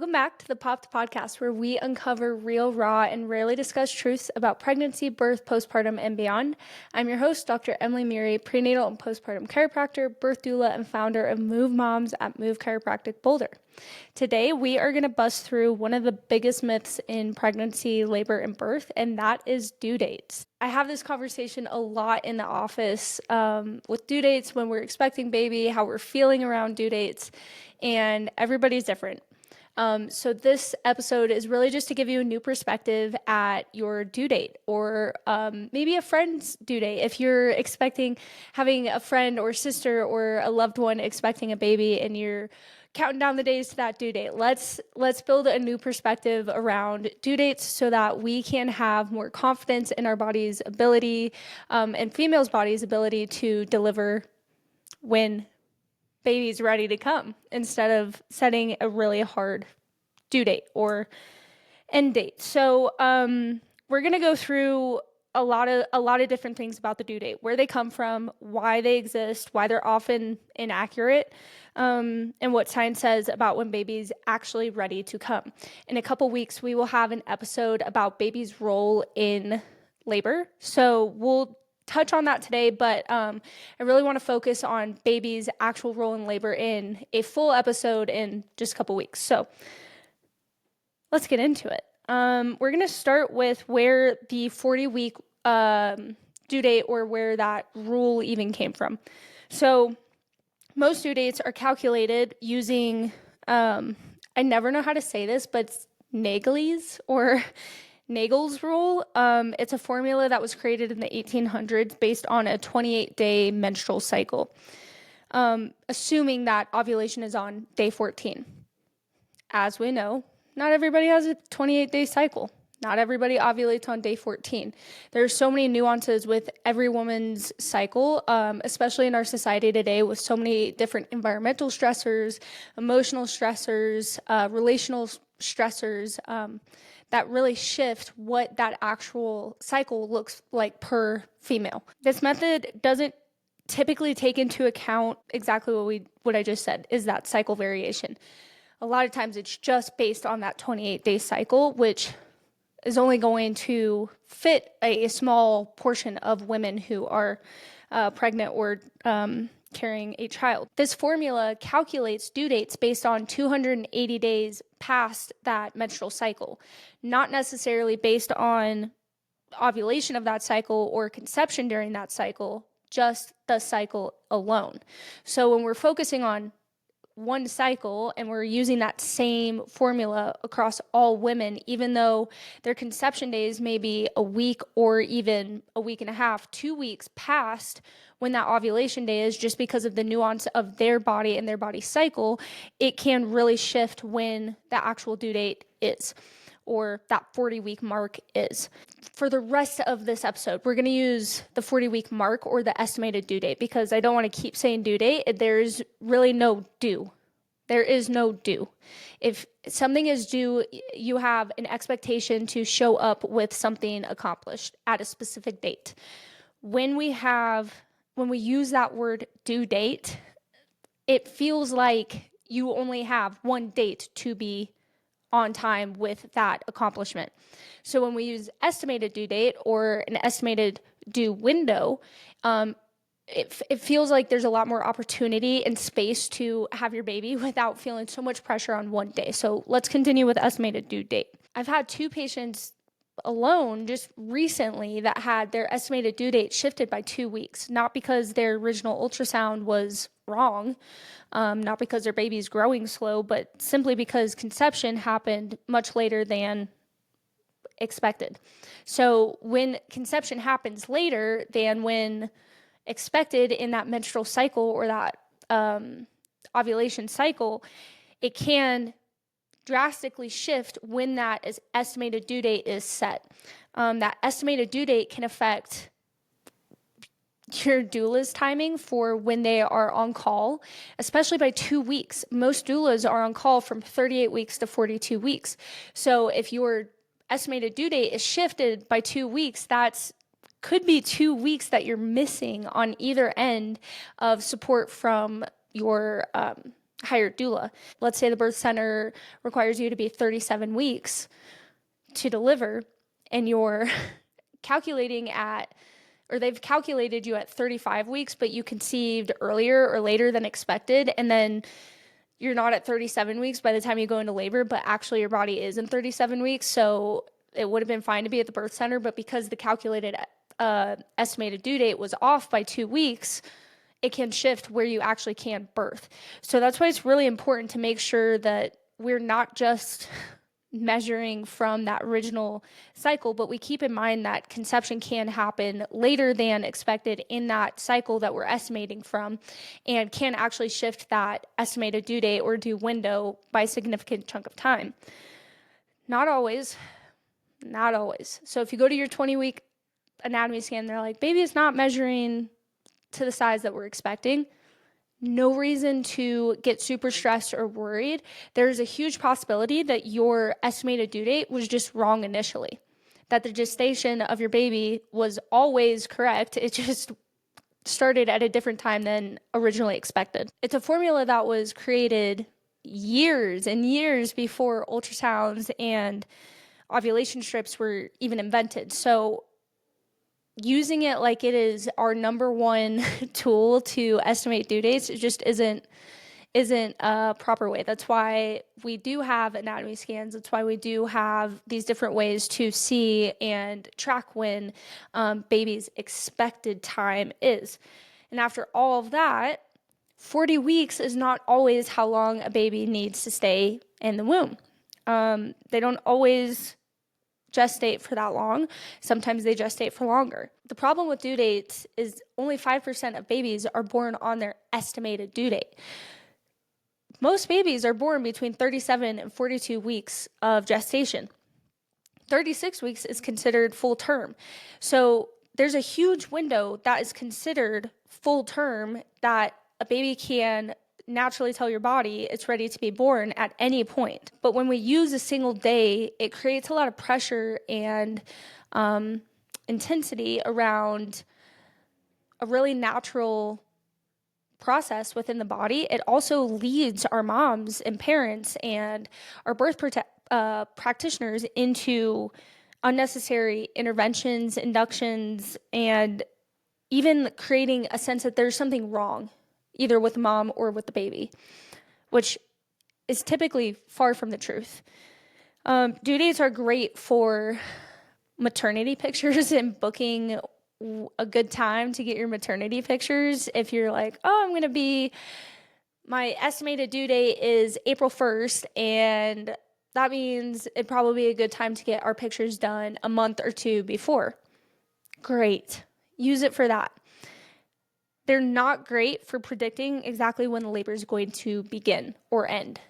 Welcome back to the Popped Podcast, where we uncover real, raw, and rarely discussed truths about pregnancy, birth, postpartum, and beyond. I'm your host, Dr. Emily Muery, prenatal and postpartum chiropractor, birth doula, and founder of Move Moms at Move Chiropractic Boulder. Today, we are going to bust through one of the biggest myths in pregnancy, labor, and birth, and that is due dates. I have this conversation a lot in the office with due dates, when we're expecting baby, how we're feeling around due dates, and everybody's different. So this episode is really just to give you a new perspective at your due date, or maybe a friend's due date. If you're having a friend or sister or a loved one expecting a baby and you're counting down the days to that due date, let's build a new perspective around due dates so that we can have more confidence in our body's ability, and females' body's ability to deliver when baby's ready to come, instead of setting a really hard due date or end date. So we're going to go through a lot of different things about the due date, where they come from, why they exist, why they're often inaccurate, and what science says about when baby's actually ready to come. In a couple weeks, we will have an episode about baby's role in labor. So we'll touch on that today, but I really want to focus on baby's actual role in labor in a full episode in just a couple weeks. So let's get into it. We're going to start with where the 40-week due date, or where that rule even came from. So most due dates are calculated using, I never know how to say this, but it's Nagel's rule. It's a formula that was created in the 1800s based on a 28-day menstrual cycle, assuming that ovulation is on day 14. As we know, not everybody has a 28-day cycle. Not everybody ovulates on day 14. There's so many nuances with every woman's cycle, especially in our society today, with so many different environmental stressors, emotional stressors, relational stressors, that really shift what that actual cycle looks like per female. This method doesn't typically take into account exactly what I just said, is that cycle variation. A lot of times it's just based on that 28-day cycle, which is only going to fit a small portion of women who are pregnant or carrying a child. This formula calculates due dates based on 280 days past that menstrual cycle, not necessarily based on ovulation of that cycle or conception during that cycle, just the cycle alone. So when we're focusing on one cycle and we're using that same formula across all women, even though their conception days may be a week or even a week and a half, 2 weeks past when that ovulation day is, just because of the nuance of their body and their body cycle, it can really shift when the actual due date is, or that 40-week mark is. For the rest of this episode, we're going to use the 40-week mark, or the estimated due date, because I don't want to keep saying due date. There's really no due. There is no due. If something is due, you have an expectation to show up with something accomplished at a specific date. When we use that word due date, it feels like you only have one date to be on time with that accomplishment. So when we use estimated due date, or an estimated due window, it feels like there's a lot more opportunity and space to have your baby without feeling so much pressure on one day. So let's continue with estimated due date. I've had 2 patients alone just recently that had their estimated due date shifted by 2 weeks, not because their original ultrasound was wrong, not because their baby's growing slow, but simply because conception happened much later than expected. So when conception happens later than when expected in that menstrual cycle, or that ovulation cycle, it can drastically shift when that estimated due date is set. That estimated due date can affect your doula's timing for when they are on call, especially by 2 weeks. Most doulas are on call from 38 weeks to 42 weeks. So if your estimated due date is shifted by 2 weeks, that's could be 2 weeks that you're missing on either end of support from your hire a doula. Let's say the birth center requires you to be 37 weeks to deliver, and you're calculating at, or they've calculated you at 35 weeks, but you conceived earlier or later than expected, and then you're not at 37 weeks by the time you go into labor, but actually your body is in 37 weeks. So it would have been fine to be at the birth center, but because the calculated estimated due date was off by 2 weeks, it can shift where you actually can birth. So that's why it's really important to make sure that we're not just measuring from that original cycle, but we keep in mind that conception can happen later than expected in that cycle that we're estimating from, and can actually shift that estimated due date or due window by a significant chunk of time. Not always. So if you go to your 20-week anatomy scan, they're like, baby is not measuring to the size that we're expecting. No reason to get super stressed or worried. There's a huge possibility that your estimated due date was just wrong initially, that the gestation of your baby was always correct. It just started at a different time than originally expected. It's a formula that was created years and years before ultrasounds and ovulation strips were even invented. So using it like it is our number one tool to estimate due dates, it just isn't a proper way. That's why we do have anatomy scans. That's why we do have these different ways to see and track when baby's expected time is. And after all of that, 40 weeks is not always how long a baby needs to stay in the womb. They don't always gestate for that long. Sometimes they gestate for longer. The problem with due dates is only 5% of babies are born on their estimated due date. Most babies are born between 37 and 42 weeks of gestation. 36 weeks is considered full term. So there's a huge window that is considered full term that a baby can naturally tell your body it's ready to be born at any point. But when we use a single day, it creates a lot of pressure and intensity around a really natural process within the body. It also leads our moms and parents and our birth practitioners into unnecessary interventions, inductions, and even creating a sense that there's something wrong, either with mom or with the baby, which is typically far from the truth. Due dates are great for maternity pictures and booking a good time to get your maternity pictures. If you're like, my estimated due date is April 1st, and that means it'd probably be a good time to get our pictures done a month or two before. Great. Use it for that. They're not great for predicting exactly when the labor is going to begin or end.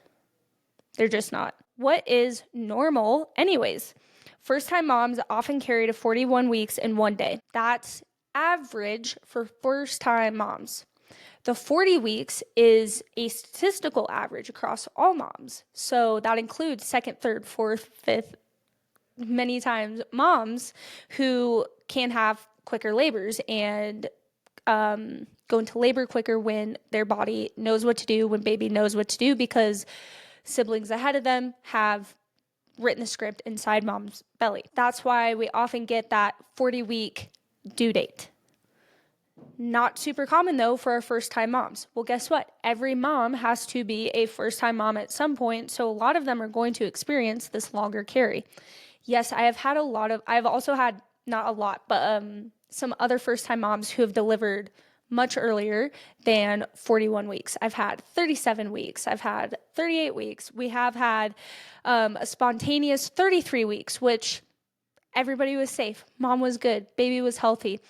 They're just not. What is normal anyways? First-time moms often carry to 41 weeks in one day. That's average for first-time moms. The 40 weeks is a statistical average across all moms. So that includes second, third, fourth, fifth, many times moms who can have quicker labors and go into labor quicker when their body knows what to do, when baby knows what to do, because siblings ahead of them have written the script inside mom's belly. That's why we often get that 40-week due date. Not super common though for our first-time moms. Well, guess what? Every mom has to be a first-time mom at some point, so a lot of them are going to experience this longer carry. Yes, I've also had, not a lot, but some other first-time moms who have delivered much earlier than 41 weeks. I've had 37 weeks. I've had 38 weeks. We have had a spontaneous 33 weeks, which everybody was safe. Mom was good. Baby was healthy.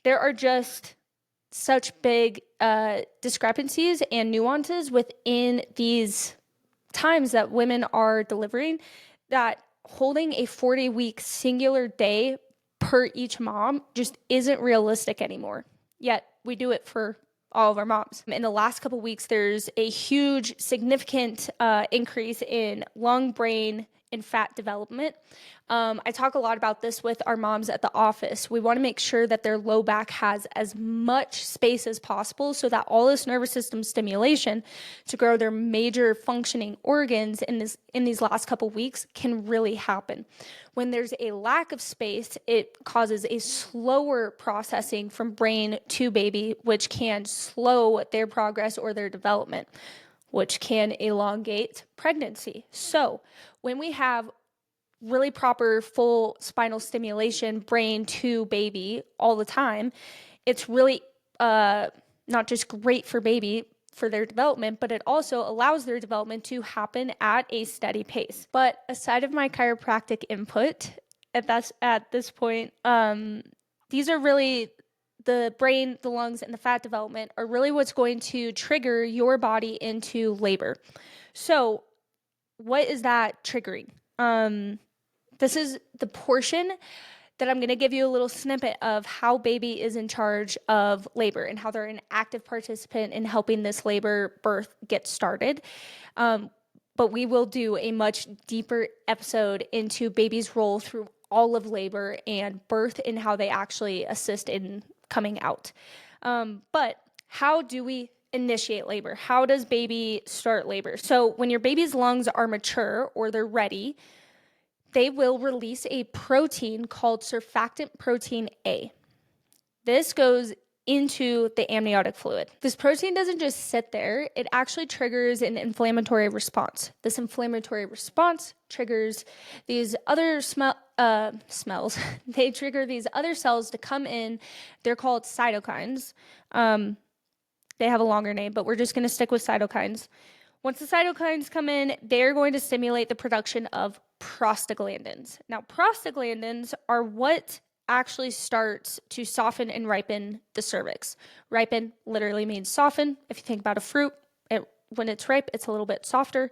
There are just such big discrepancies and nuances within these times that women are delivering that holding a 40-week singular day per each mom just isn't realistic anymore. Yet we do it for all of our moms. In the last couple weeks, there's a huge, significant increase in lung, brain, in fat development. I talk a lot about this with our moms at the office. We want to make sure that their low back has as much space as possible so that all this nervous system stimulation to grow their major functioning organs in these last couple weeks can really happen. When there's a lack of space, it causes a slower processing from brain to baby, which can slow their progress or their development, which can elongate pregnancy. So when we have really proper full spinal stimulation, brain to baby all the time, it's really not just great for baby for their development, but it also allows their development to happen at a steady pace. But aside of my chiropractic input at this point, these are really the brain, the lungs, and the fat development are really what's going to trigger your body into labor. So what is that triggering? This is the portion that I'm going to give you a little snippet of how baby is in charge of labor and how they're an active participant in helping this labor birth get started. But we will do a much deeper episode into baby's role through all of labor and birth and how they actually assist in coming out. But how do we initiate labor? How does baby start labor? So when your baby's lungs are mature or they're ready, they will release a protein called surfactant protein A. This goes into the amniotic fluid. This protein doesn't just sit there, it actually triggers an inflammatory response. This inflammatory response triggers these other smells. They trigger these other cells to come in. They're called cytokines. They have a longer name, but we're just going to stick with cytokines. Once the cytokines come in, they're going to stimulate the production of prostaglandins. Now, prostaglandins are what actually starts to soften and ripen the cervix. Ripen literally means soften. If you think about a fruit, when it's ripe, it's a little bit softer.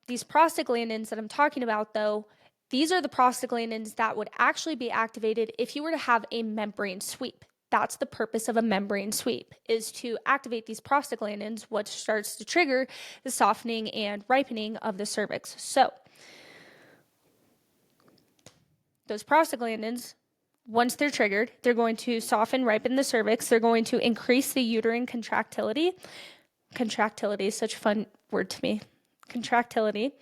These prostaglandins that I'm talking about, though, these are the prostaglandins that would actually be activated if you were to have a membrane sweep. That's the purpose of a membrane sweep, is to activate these prostaglandins, which starts to trigger the softening and ripening of the cervix. So those prostaglandins, once they're triggered, they're going to soften, ripen the cervix. They're going to increase the uterine contractility. Contractility is such a fun word to me. Contractility.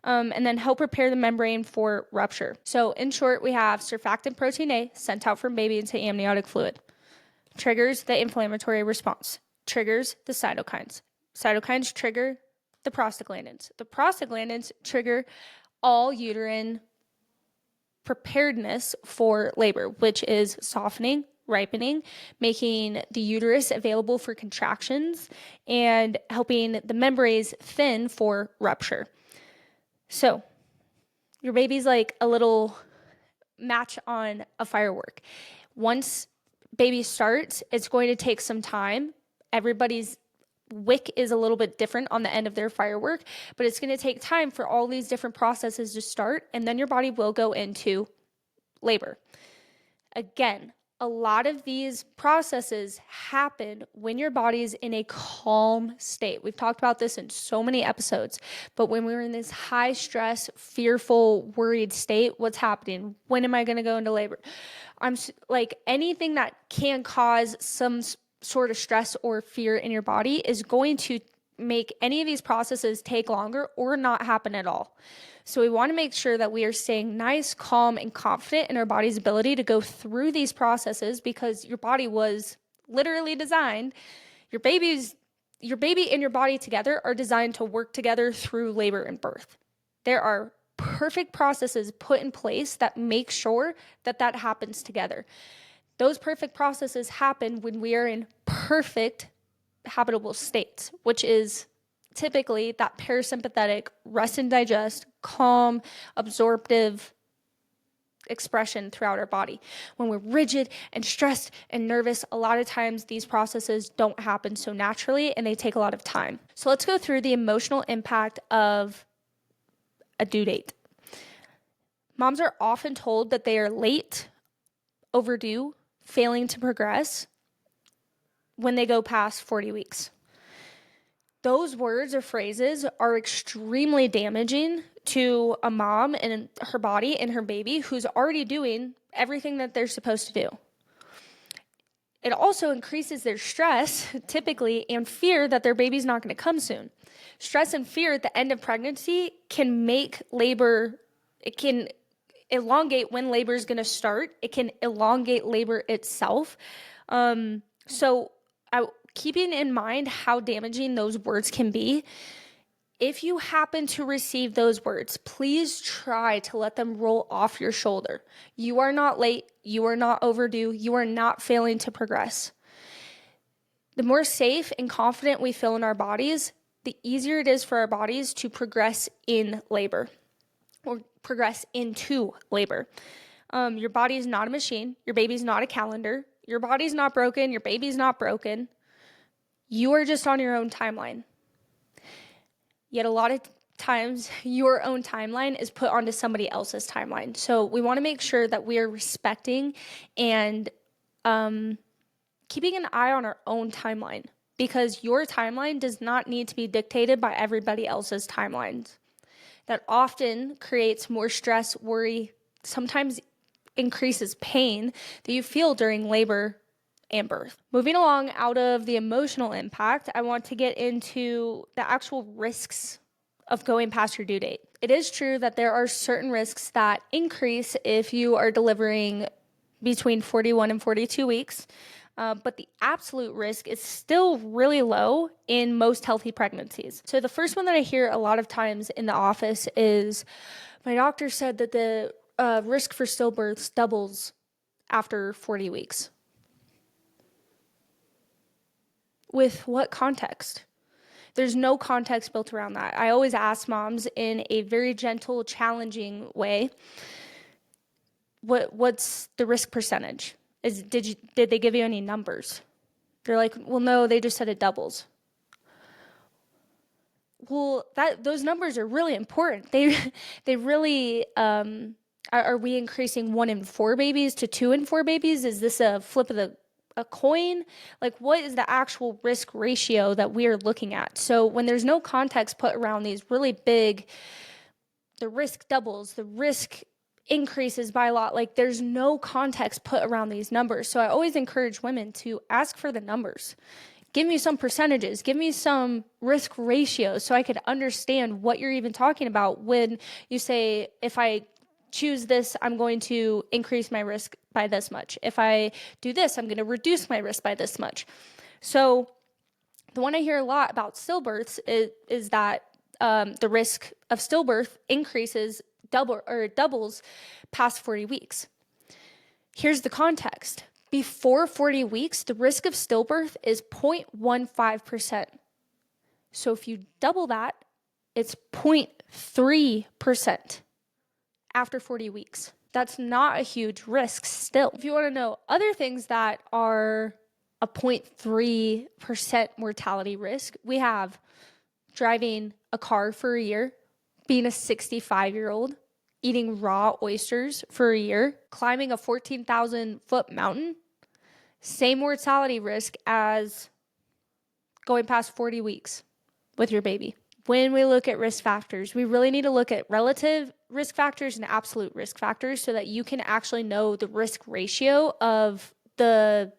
And then help prepare the membrane for rupture. So in short, we have surfactant protein A sent out from baby into amniotic fluid. Triggers the inflammatory response. Triggers the cytokines. Cytokines trigger the prostaglandins. The prostaglandins trigger all uterine preparedness for labor, which is softening, ripening, making the uterus available for contractions, and helping the membranes thin for rupture. So your baby's like a little match on a firework. Once baby starts, it's going to take some time. Everybody's wick is a little bit different on the end of their firework, but it's going to take time for all these different processes to start, and then your body will go into labor. Again, a lot of these processes happen when your body is in a calm state. We've talked about this in so many episodes, but when we're in this high stress, fearful, worried state, what's happening? When am I going to go into labor? I'm like, anything that can cause some sort of stress or fear in your body is going to make any of these processes take longer or not happen at all. So we want to make sure that we are staying nice, calm, and confident in our body's ability to go through these processes, because your body was literally designed, your baby and your body together are designed to work together through labor and birth. There are perfect processes put in place that make sure that that happens together. Those perfect processes happen when we are in perfect habitable states, which is typically that parasympathetic, rest and digest, calm, absorptive expression throughout our body. When we're rigid and stressed and nervous, a lot of times these processes don't happen so naturally and they take a lot of time. So let's go through the emotional impact of a due date. Moms are often told that they are late, overdue, failing to progress when they go past 40 weeks. Those words or phrases are extremely damaging to a mom and her body and her baby who's already doing everything that they're supposed to do. It also increases their stress, typically, and fear that their baby's not going to come soon. Stress and fear at the end of pregnancy can make labor, it can elongate when labor is going to start. It can elongate labor itself. Keeping in mind how damaging those words can be, if you happen to receive those words, please try to let them roll off your shoulder. You are not late. You are not overdue. You are not failing to progress. The more safe and confident we feel in our bodies, the easier it is for our bodies to progress in labor or progress into labor. Your body is not a machine. Your baby's not a calendar. Your body's not broken. Your baby's not broken. You are just on your own timeline. Yet a lot of times your own timeline is put onto somebody else's timeline. So we want to make sure that we are respecting and keeping an eye on our own timeline, because your timeline does not need to be dictated by everybody else's timelines. That often creates more stress, worry, sometimes increases pain that you feel during labor and birth. Moving along out of the emotional impact, I want to get into the actual risks of going past your due date. It is true that there are certain risks that increase if you are delivering between 41 and 42 weeks, but the absolute risk is still really low in most healthy pregnancies. So the first one that I hear a lot of times in the office is, my doctor said that the risk for stillbirths doubles after 40 weeks. With what context? There's no context built around that. I always ask moms in a very gentle, challenging way, what's the risk percentage? Did they give you any numbers? They're like, well, no, they just said it doubles. Well, those numbers are really important. They really are we increasing 1 in 4 babies to 2 in 4 babies? Is this a flip of a coin? Like, what is the actual risk ratio that we are looking at? So when there's no context put around these really big, the risk doubles, the risk increases by a lot, like there's no context put around these numbers. So I always encourage women to ask for the numbers. Give me some percentages, give me some risk ratios so I could understand what you're even talking about when you say, if I choose this, I'm going to increase my risk by this much. If I do this, I'm going to reduce my risk by this much. So the one I hear a lot about stillbirths is that the risk of stillbirth increases doubles past 40 weeks. Here's the context. Before 40 weeks, the risk of stillbirth is 0.15%. So if you double that, it's 0.3% after 40 weeks. That's not a huge risk still. If you want to know other things that are a 0.3% mortality risk, we have driving a car for a year, being a 65-year-old, eating raw oysters for a year, climbing a 14,000-foot mountain. Same mortality risk as going past 40 weeks with your baby. When we look at risk factors, we really need to look at relative risk factors and absolute risk factors so that you can actually know the risk ratio of the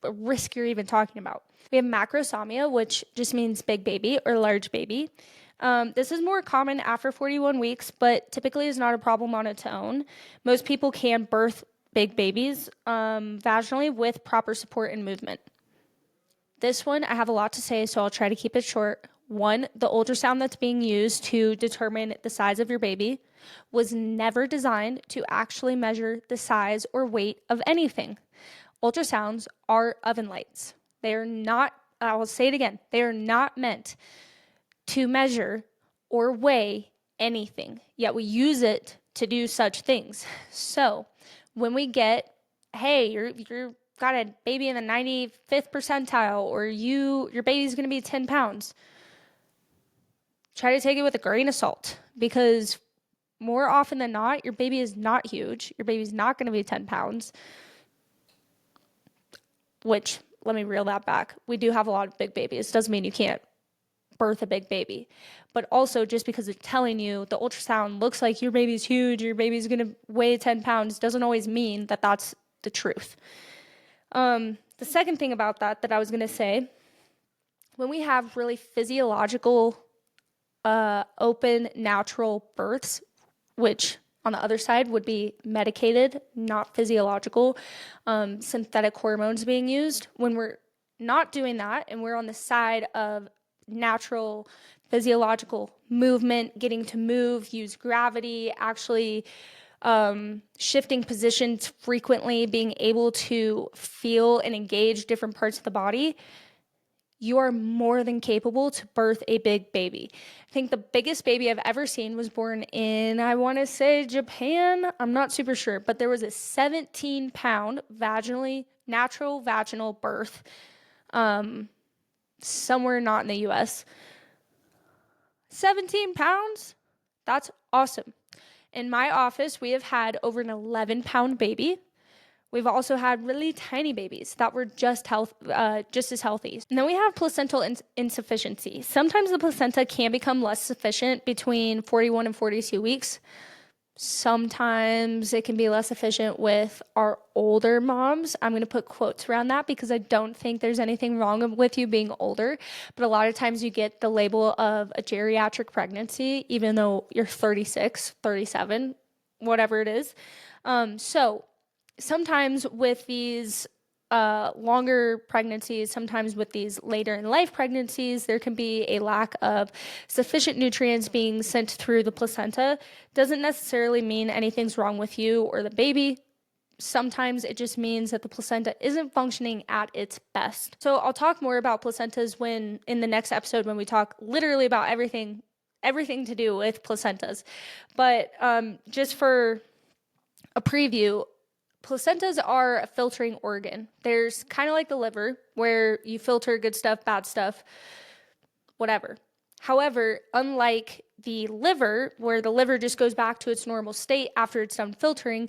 risk you're even talking about. We have macrosomia, which just means big baby or large baby. This is more common after 41 weeks, but typically is not a problem on its own. Most people can birth big babies vaginally with proper support and movement. This one, I have a lot to say, so I'll try to keep it short. One, the ultrasound that's being used to determine the size of your baby was never designed to actually measure the size or weight of anything. Ultrasounds are oven lights. They are not, I will say it again, they are not meant to measure or weigh anything, yet we use it to do such things. So when we get, hey, you're got a baby in the 95th percentile, or your baby's going to be 10 pounds, try to take it with a grain of salt, because more often than not, your baby is not huge. Your baby's not going to be 10 pounds, which, let me reel that back. We do have a lot of big babies. Doesn't mean you can't birth a big baby. But also, just because it's telling you the ultrasound looks like your baby's huge, your baby's going to weigh 10 pounds, doesn't always mean that that's the truth. The second thing about that I was going to say, when we have really physiological, open, natural births, which on the other side would be medicated, not physiological, synthetic hormones being used, when we're not doing that and we're on the side of natural physiological movement, getting to move, use gravity, actually shifting positions frequently, being able to feel and engage different parts of the body, you are more than capable to birth a big baby. I think the biggest baby I've ever seen was born in, I want to say Japan. I'm not super sure, but there was a 17-pound natural vaginal birth somewhere not in the US. 17 pounds? That's awesome. In my office, we have had over an 11-pound baby. We've also had really tiny babies that were just as healthy. And then we have placental insufficiency. Sometimes the placenta can become less sufficient between 41 and 42 weeks. Sometimes it can be less efficient with our older moms. I'm going to put quotes around that because I don't think there's anything wrong with you being older. But a lot of times you get the label of a geriatric pregnancy, even though you're 36, 37, whatever it is. So sometimes with these longer pregnancies, sometimes with these later in life pregnancies, there can be a lack of sufficient nutrients being sent through the placenta. Doesn't necessarily mean anything's wrong with you or the baby. Sometimes it just means that the placenta isn't functioning at its best. So I'll talk more about placentas in the next episode, when we talk literally about everything to do with placentas. But just for a preview, placentas are a filtering organ. There's kind of like the liver, where you filter good stuff, bad stuff, whatever. However, unlike the liver, where the liver just goes back to its normal state after it's done filtering,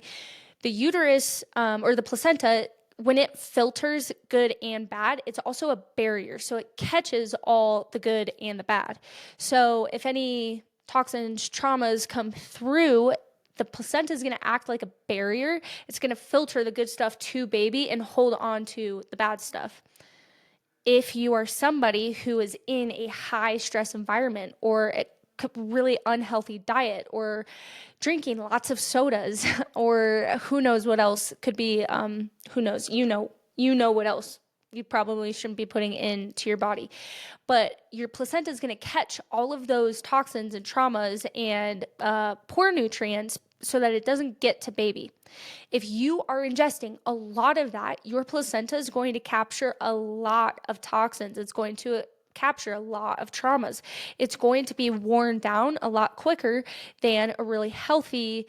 the uterus or the placenta, when it filters good and bad, it's also a barrier. So it catches all the good and the bad. So if any toxins, traumas come through, the placenta is going to act like a barrier. It's going to filter the good stuff to baby and hold on to the bad stuff. If you are somebody who is in a high stress environment, or a really unhealthy diet, or drinking lots of sodas, or who knows what else could be, who knows, you know what else you probably shouldn't be putting into your body. But your placenta is going to catch all of those toxins and traumas and poor nutrients so that it doesn't get to baby. If you are ingesting a lot of that, your placenta is going to capture a lot of toxins. It's going to capture a lot of traumas. It's going to be worn down a lot quicker than a really healthy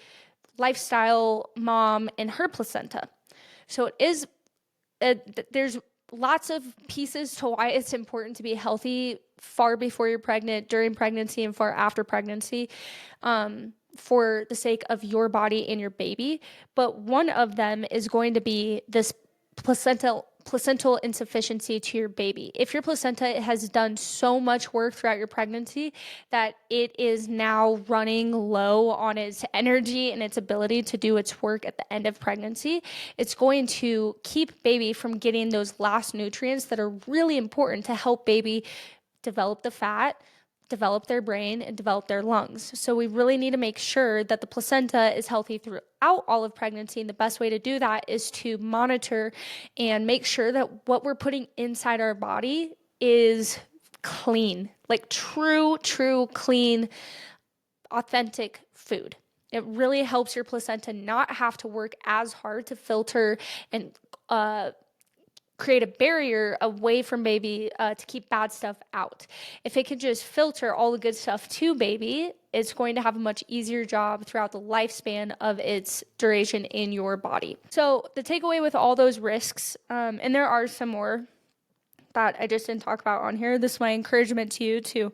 lifestyle mom and her placenta. So it is, there's lots of pieces to why it's important to be healthy far before you're pregnant, during pregnancy, and far after pregnancy, for the sake of your body and your baby. But one of them is going to be this placental insufficiency to your baby. If your placenta has done so much work throughout your pregnancy that it is now running low on its energy and its ability to do its work at the end of pregnancy, it's going to keep baby from getting those last nutrients that are really important to help baby develop the fat, develop their brain, and develop their lungs. So we really need to make sure that the placenta is healthy throughout all of pregnancy. And the best way to do that is to monitor and make sure that what we're putting inside our body is clean, like true, clean, authentic food. It really helps your placenta not have to work as hard to filter and create a barrier away from baby to keep bad stuff out. If it can just filter all the good stuff to baby, it's going to have a much easier job throughout the lifespan of its duration in your body. So the takeaway with all those risks, and there are some more that I just didn't talk about on here, this is my encouragement to you to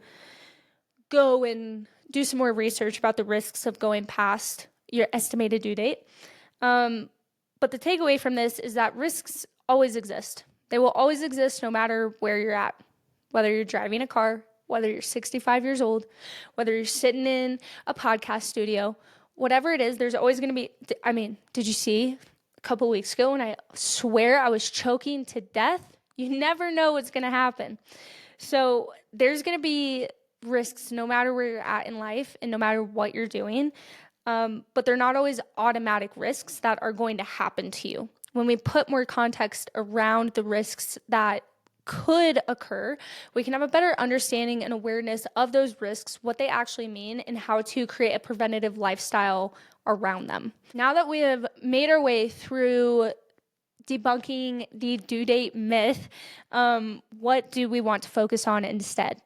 go and do some more research about the risks of going past your estimated due date. But the takeaway from this is that risks always exist. They will always exist no matter where you're at. Whether you're driving a car, whether you're 65 years old, whether you're sitting in a podcast studio, whatever it is, there's always going to be, did you see a couple weeks ago when I swear I was choking to death? You never know what's going to happen. So there's going to be risks no matter where you're at in life and no matter what you're doing. But they're not always automatic risks that are going to happen to you. When we put more context around the risks that could occur, we can have a better understanding and awareness of those risks, what they actually mean, and how to create a preventative lifestyle around them. Now that we have made our way through debunking the due date myth, what do we want to focus on instead?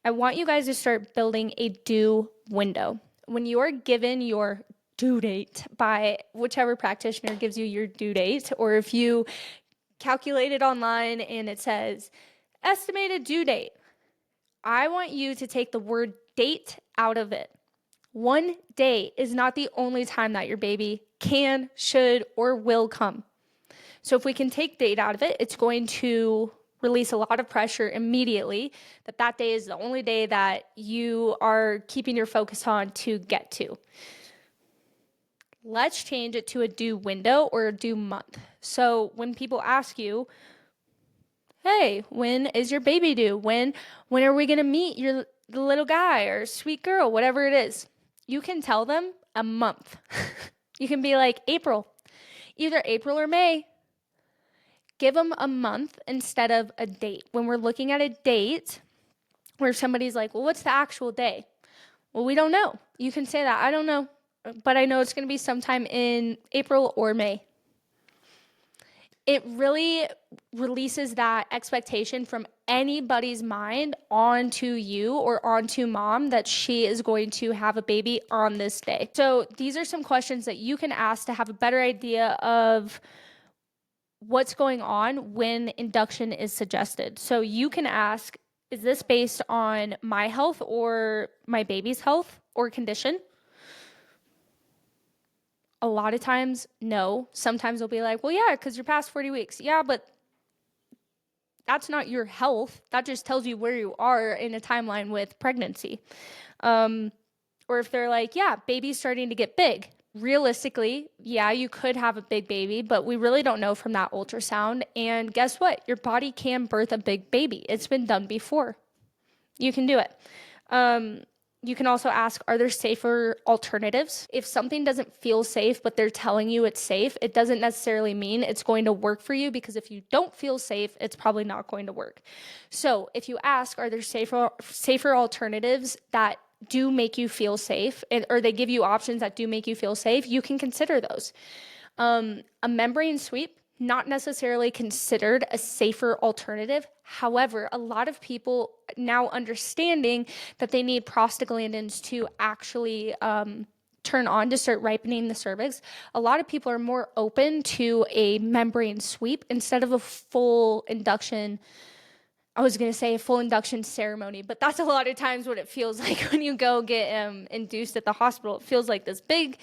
I want you guys to start building a due window. When you are given your due date by whichever practitioner gives you your due date, or if you calculate it online and it says estimated due date, I want you to take the word date out of it. One day is not the only time that your baby can, should, or will come. So if we can take date out of it, it's going to release a lot of pressure immediately that day is the only day that you are keeping your focus on to get to. Let's change it to a due window or a due month. So when people ask you, hey, when is your baby due? When are we going to meet the little guy or sweet girl, whatever it is? You can tell them a month. You can be like April, either April or May. Give them a month instead of a date. When we're looking at a date where somebody's like, well, what's the actual day? Well, we don't know. You can say that. I don't know, but I know it's going to be sometime in April or May. It really releases that expectation from anybody's mind onto you or onto mom that she is going to have a baby on this day. So these are some questions that you can ask to have a better idea of what's going on when induction is suggested. So you can ask, is this based on my health or my baby's health or condition? A lot of times, no. Sometimes they'll be like, well, yeah, because you're past 40 weeks. Yeah, but that's not your health. That just tells you where you are in a timeline with pregnancy. Or if they're like, yeah, baby's starting to get big. Realistically, yeah, you could have a big baby, but we really don't know from that ultrasound. And guess what? Your body can birth a big baby. It's been done before. You can do it. You can also ask, are there safer alternatives? If something doesn't feel safe, but they're telling you it's safe, it doesn't necessarily mean it's going to work for you, because if you don't feel safe, it's probably not going to work. So if you ask, are there safer alternatives that do make you feel safe, or they give you options that do make you feel safe, you can consider those. A membrane sweep, not necessarily considered a safer alternative. However, a lot of people now understanding that they need prostaglandins to actually turn on to start ripening the cervix, a lot of people are more open to a membrane sweep instead of a full induction. I was going to say a full induction ceremony, but that's a lot of times what it feels like when you go get induced at the hospital. It feels like this big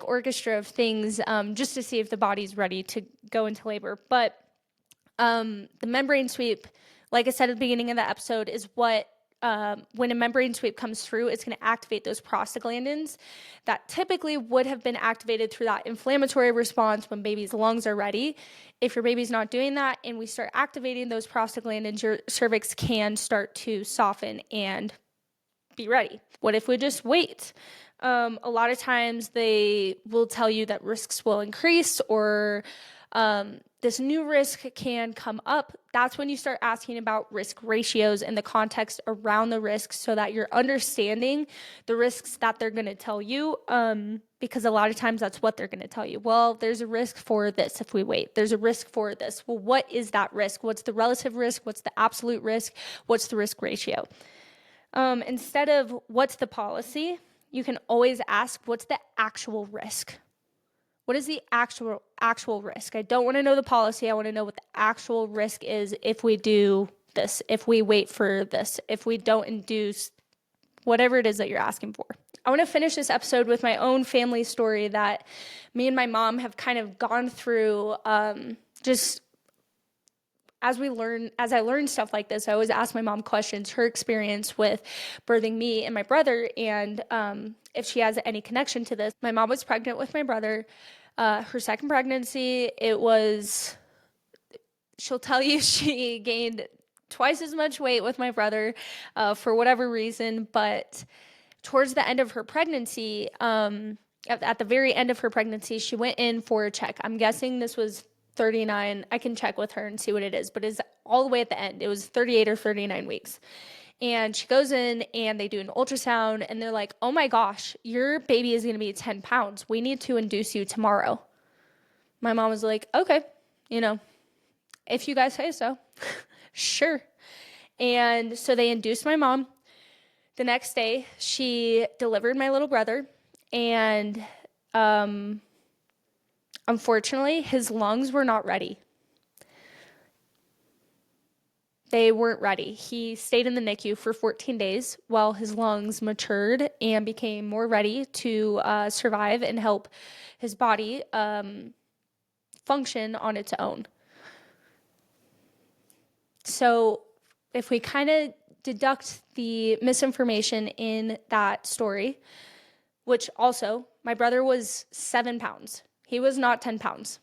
orchestra of things just to see if the body's ready to go into labor. But the membrane sweep, like I said at the beginning of the episode, is what, when a membrane sweep comes through, it's going to activate those prostaglandins that typically would have been activated through that inflammatory response when baby's lungs are ready. If your baby's not doing that and we start activating those prostaglandins, your cervix can start to soften and be ready. What if we just wait? A lot of times they will tell you that risks will increase, or this new risk can come up. That's when you start asking about risk ratios and the context around the risks, so that you're understanding the risks that they're going to tell you, because a lot of times that's what they're going to tell you. Well, there's a risk for this if we wait. There's a risk for this. Well, what is that risk? What's the relative risk? What's the absolute risk? What's the risk ratio? Instead of what's the policy, you can always ask, what's the actual risk? What is the actual risk? I don't want to know the policy. I want to know what the actual risk is if we do this, if we wait for this, if we don't induce, whatever it is that you're asking for. I want to finish this episode with my own family story that me and my mom have kind of gone through, just as I learned stuff like this, I always ask my mom questions, her experience with birthing me and my brother, and if she has any connection to this. My mom was pregnant with my brother. Her second pregnancy, she'll tell you she gained twice as much weight with my brother for whatever reason, but towards the end of her pregnancy, at the very end of her pregnancy, she went in for a check. I'm guessing this was 39. I can check with her and see what it is, but it's all the way at the end. It was 38 or 39 weeks. And she goes in and they do an ultrasound and they're like, oh my gosh, your baby is going to be 10 pounds. We need to induce you tomorrow. My mom was like, okay, if you guys say so, sure. And so they induced my mom. The next day, she delivered my little brother, and unfortunately, his lungs were not ready. They weren't ready. He stayed in the NICU for 14 days while his lungs matured and became more ready to survive and help his body function on its own. So if we kind of deduct the misinformation in that story, which also, my brother was 7 pounds. He was not 10 pounds.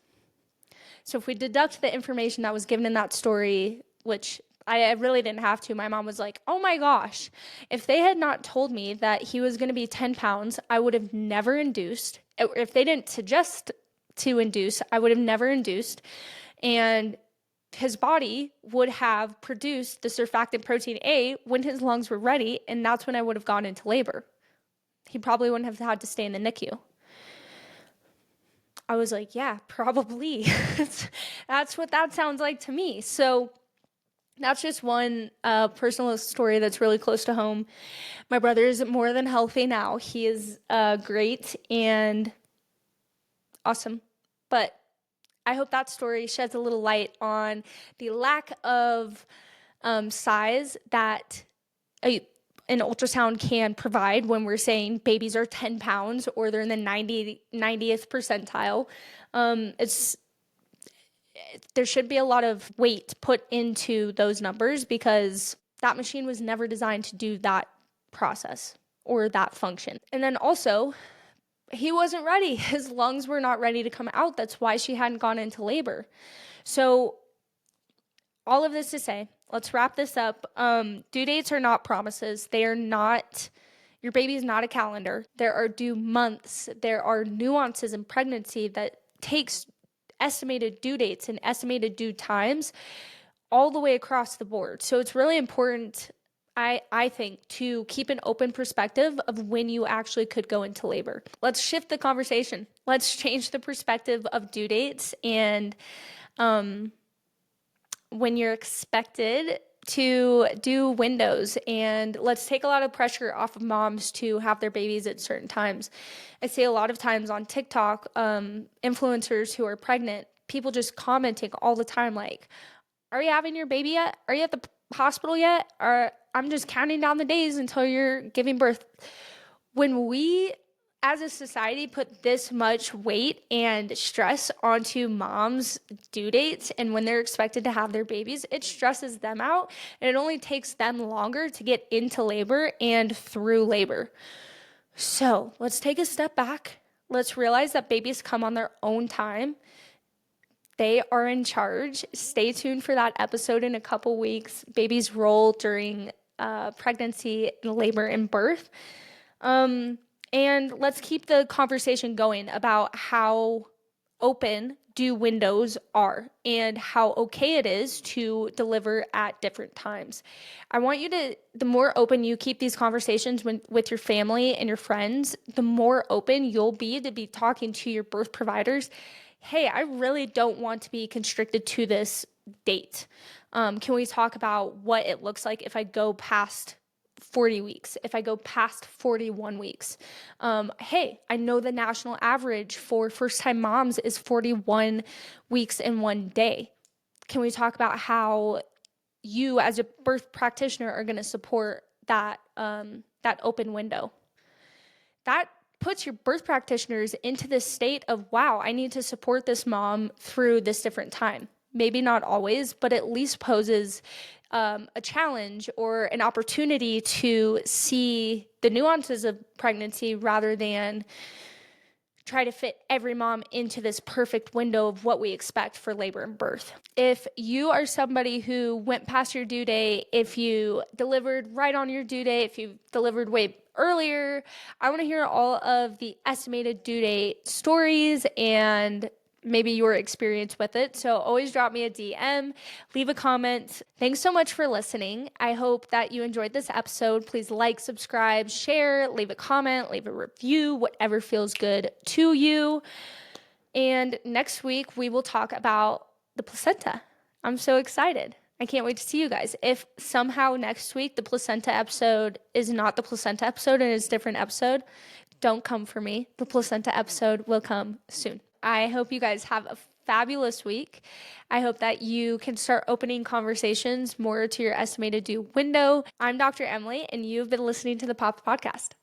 So if we deduct the information that was given in that story, which I really didn't have to, my mom was like, oh my gosh, if they had not told me that he was going to be 10 pounds, I would have never induced. If they didn't suggest to induce, I would have never induced. And his body would have produced the surfactant protein A when his lungs were ready, and that's when I would have gone into labor. He probably wouldn't have had to stay in the NICU. I was like, yeah, probably. That's what that sounds like to me. So that's just one personal story that's really close to home. My brother is more than healthy now. He is great and awesome. But I hope that story sheds a little light on the lack of size that an ultrasound can provide when we're saying babies are 10 pounds or they're in the 90th percentile. There should be a lot of weight put into those numbers because that machine was never designed to do that process or that function. And then also, he wasn't ready. His lungs were not ready to come out. That's why she hadn't gone into labor. So all of this to say, let's wrap this up. Due dates are not promises. They are not, your baby is not a calendar. There are due months. There are nuances in pregnancy that takes estimated due dates and estimated due times all the way across the board. So it's really important, I think, to keep an open perspective of when you actually could go into labor. Let's shift the conversation. Let's change the perspective of due dates and when you're expected to do windows, and let's take a lot of pressure off of moms to have their babies at certain times. I see a lot of times on TikTok, influencers who are pregnant, people just commenting all the time like, are you having your baby yet? Are you at the hospital yet? Or I'm just counting down the days until you're giving birth. When we as a society put this much weight and stress onto moms' due dates and when they're expected to have their babies, it stresses them out and it only takes them longer to get into labor and through labor. So let's take a step back. Let's realize that babies come on their own time. They are in charge. Stay tuned for that episode in a couple weeks. Babies roll during pregnancy, labor, and birth. And let's keep the conversation going about how open due windows are and how okay it is to deliver at different times. I want you to, the more open you keep these conversations with your family and your friends, the more open you'll be to be talking to your birth providers. Hey, I really don't want to be constricted to this date. Can we talk about what it looks like if I go past 40 weeks, if I go past 41 weeks? Hey, I know the national average for first-time moms is 41 weeks in one day. Can we talk about how you as a birth practitioner are going to support that, that open window? That puts your birth practitioners into this state of, wow, I need to support this mom through this different time. maybe not always, but at least poses a challenge or an opportunity to see the nuances of pregnancy rather than try to fit every mom into this perfect window of what we expect for labor and birth. If you are somebody who went past your due date, if you delivered right on your due date, if you delivered way earlier, I want to hear all of the estimated due date stories and maybe your experience with it. So always drop me a DM, leave a comment. Thanks so much for listening. I hope that you enjoyed this episode. Please like, subscribe, share, leave a comment, leave a review, whatever feels good to you. And next week we will talk about the placenta. I'm so excited. I can't wait to see you guys. If somehow next week the placenta episode is not the placenta episode and it's a different episode, don't come for me. The placenta episode will come soon. I hope you guys have a fabulous week. I hope that you can start opening conversations more to your estimated due window. I'm Dr. Emily, and you've been listening to the POP Podcast.